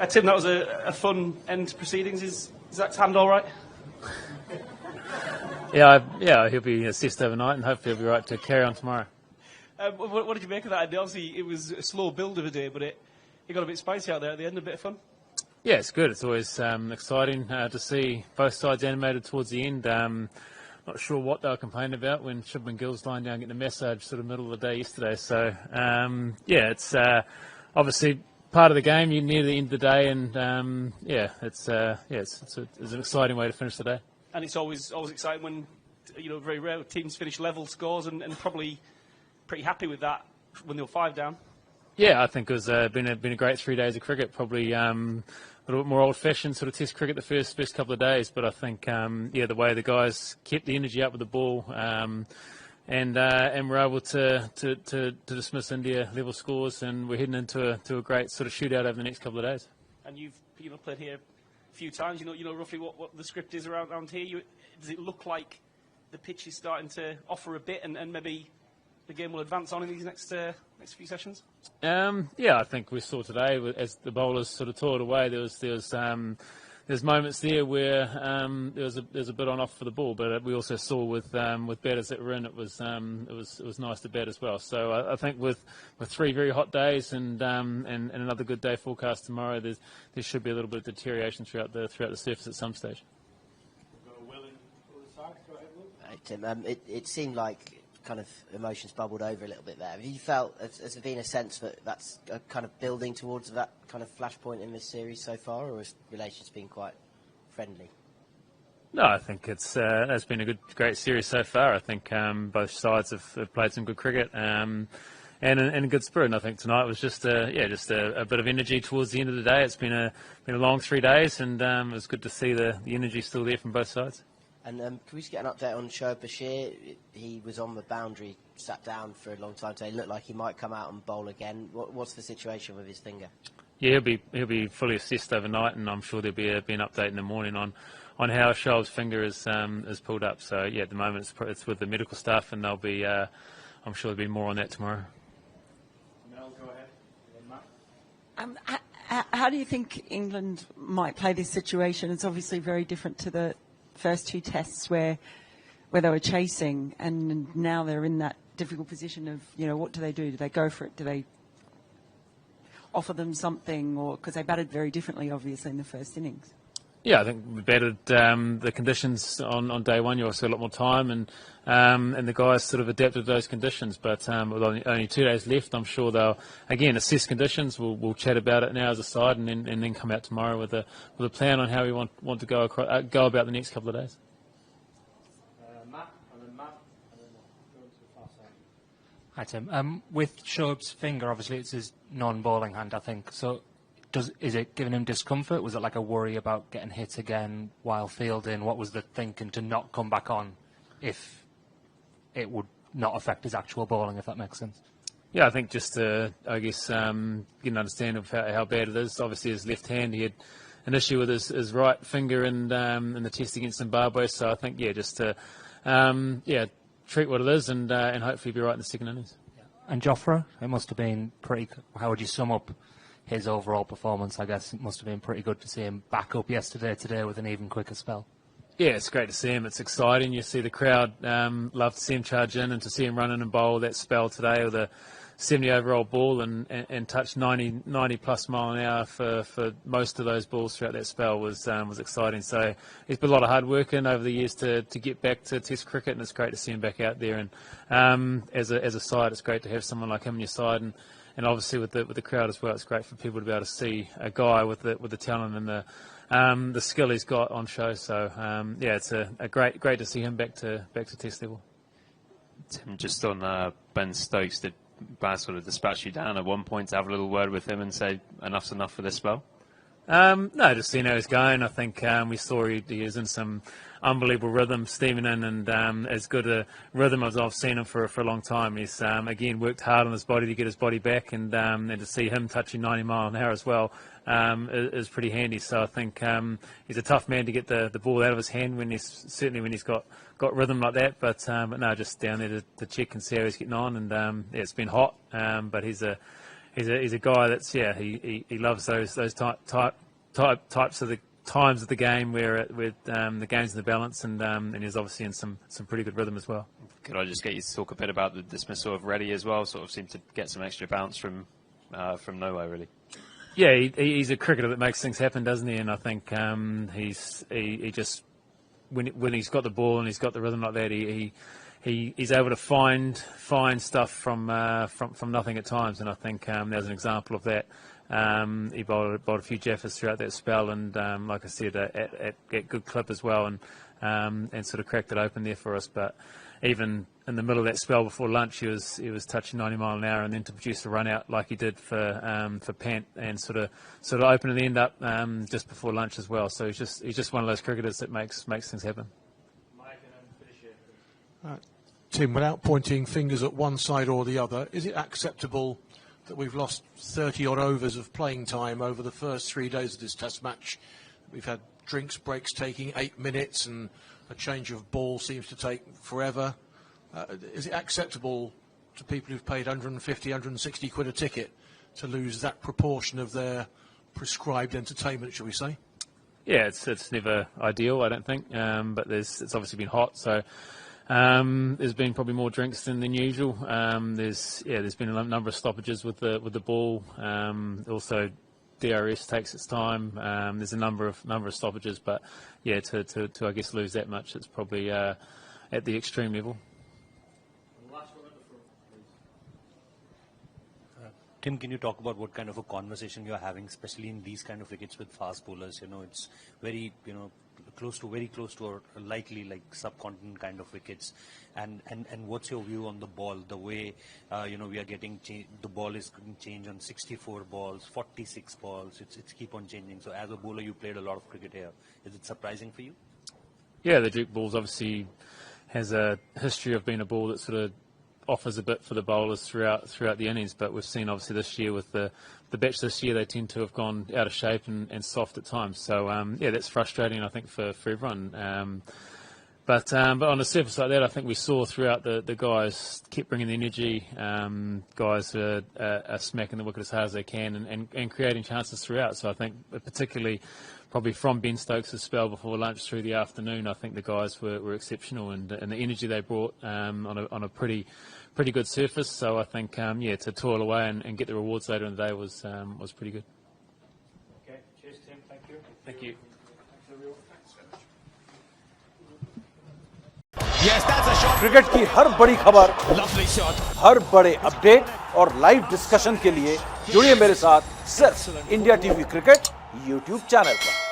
Tim, that was a fun end to proceedings. Is Zach's hand all right? Yeah, he'll be assessed overnight and hopefully he'll be right to carry on tomorrow. What did you make of that? Obviously, it was a slow build of a day, but it got a bit spicy out there at the end, a bit of fun. Yeah, it's good. It's always exciting to see both sides animated towards the end. Not sure what they were complaining about when Shubman Gill's lying down getting a massage sort of middle of the day yesterday. So, it's obviously part of the game. You're near the end of the day, and it's an exciting way to finish the day. And it's always exciting when, very rare teams finish level scores and probably pretty happy with that when they were 5 down. Yeah, I think it's been a great 3 days of cricket. Probably a little bit more old-fashioned sort of Test cricket the first couple of days, but I think the way the guys kept the energy up with the ball and were able to dismiss India level scores, and we're heading into a great sort of shootout over the next couple of days. And you've played here a few times. You know roughly what the script is around here. Does it look like the pitch is starting to offer a bit, and maybe the game will advance on in these next few sessions? I think we saw today as the bowlers sort of tore it away. There's moments there where there's a bit on off for the ball, but we also saw with batters that were in, it was nice to bat as well. So I think with 3 very hot days and another good day forecast tomorrow, there should be a little bit of deterioration throughout the surface at some stage. Tim, it seemed like kind of emotions bubbled over a little bit there. Have you felt, has there been a sense that that's kind of building towards that kind of flashpoint in this series so far, or has relations been quite friendly? No, I think it's been a great series so far. I think both sides have played some good cricket and in a good spirit. And I think tonight was just a bit of energy towards the end of the day. It's been a long 3 days, and it was good to see the energy still there from both sides. And can we just get an update on Shoaib Bashir? He was on the boundary, sat down for a long time today. Looked like he might come out and bowl again. What's the situation with his finger? Yeah, he'll be fully assessed overnight, and I'm sure there'll be an update in the morning on how Shoaib's finger is pulled up. So yeah, at the moment it's with the medical staff, and they'll be I'm sure there'll be more on that tomorrow. Mel, go ahead. How do you think England might play this situation? It's obviously very different to the first 2 tests where they were chasing, and now they're in that difficult position of, what do they do? Do they go for it? Do they offer them something? Or because they batted very differently, obviously, in the first innings. Yeah, I think we batted the conditions on day one. You also had a lot more time, and the guys sort of adapted to those conditions. But with only 2 days left, I'm sure they'll again assess conditions. We'll chat about it now as a side, and then come out tomorrow with a plan on how we want to go about the next couple of days. Matt, and then go to the far side. Hi Tim. With Shoaib's finger, obviously it's his non-bowling hand, I think. So is it giving him discomfort? Was it like a worry about getting hit again while fielding? What was the thinking to not come back on if it would not affect his actual bowling, if that makes sense? Yeah, I think just to, get an understanding of how bad it is. Obviously, his left hand, he had an issue with his right finger in the test against Zimbabwe. So I think, just to, treat what it is and hopefully be right in the second innings. Yeah. And Jofra, it must have been pretty. How would you sum up his overall performance? I guess it must have been pretty good to see him back up today with an even quicker spell. Yeah, it's great to see him. It's exciting. You see the crowd love to see him charge in and to see him run in and bowl that spell today with a 70 overall ball and touch 90 plus mile an hour for most of those balls throughout that spell was exciting. So he's put a lot of hard work in over the years to get back to Test cricket, and it's great to see him back out there. And as a side, it's great to have someone like him on your side, and obviously with the crowd as well. It's great for people to be able to see a guy with the talent and the skill he's got on show. So it's a great to see him back to Test level. Tim, just on Ben Stokes, did Baz sort of dispatch you down at one point to have a little word with him and say enough's enough for this spell? No, just seeing how he's going. I think we saw he is in some unbelievable rhythm, steaming in, and as good a rhythm as I've seen him for a long time. He's again worked hard on his body to get his body back, and to see him touching 90 mile an hour as well is pretty handy. So I think he's a tough man to get the ball out of his hand when he's got rhythm like that. But no, just down there to check and see how he's getting on. And it's been hot, but he's a he's a guy that's he loves those types of the times of the game where the game's in the balance, and he's obviously in some pretty good rhythm as well. Could I just get you to talk a bit about the dismissal of Reddy as well? Sort of seemed to get some extra bounce from nowhere, really. Yeah, he's a cricketer that makes things happen, doesn't he? And I think he just when he's got the ball and he's got the rhythm like that, he's able to find stuff from nothing at times. And I think there's an example of that. He bowled a few jaffers throughout that spell, and like I said, at good clip as well, and sort of cracked it open there for us. But even in the middle of that spell before lunch, he was touching 90 mile an hour, and then to produce a run out like he did for Pant, and sort of open and end up just before lunch as well. So he's just one of those cricketers that makes things happen. Tim, without pointing fingers at one side or the other, is it acceptable that we've lost 30-odd overs of playing time over the first 3 days of this Test match? We've had drinks breaks taking 8 minutes, and a change of ball seems to take forever. Is it acceptable to people who've paid 150, 160 quid a ticket to lose that proportion of their prescribed entertainment, shall we say? Yeah, it's never ideal, I don't think, but it's obviously been hot, so there's been probably more drinks than usual. There's been a number of stoppages with the ball. Also, DRS takes its time. There's a number of stoppages, but yeah, to I guess lose that much, it's probably at the extreme level. Tim, can you talk about what kind of a conversation you're having, especially in these kind of wickets with fast bowlers? It's very, very close to or likely like subcontinent kind of wickets. And what's your view on the ball? The way, we are getting the ball is changed on 64 balls, 46 balls. It's keep on changing. So as a bowler, you played a lot of cricket here. Is it surprising for you? Yeah, the Duke Bulls obviously has a history of being a ball that sort of offers a bit for the bowlers throughout the innings, but we've seen obviously this year with the batch this year, they tend to have gone out of shape and soft at times. So that's frustrating, I think, for everyone. But on the surface like that, I think we saw throughout the guys kept bringing the energy. Guys are smacking the wicket as hard as they can and creating chances throughout. So I think particularly probably from Ben Stokes' spell before lunch through the afternoon, I think the guys were exceptional, and the energy they brought on a pretty good surface. So I think to toil away and get the rewards later in the day was pretty good. Okay, cheers, Tim. Thank you. Thank you. Yes, that's a shot. Cricket की हर बड़ी खबर, हर बड़े update और live discussion के लिए जुड़िए मेरे साथ सिर्फ India TV cricket YouTube channel पर।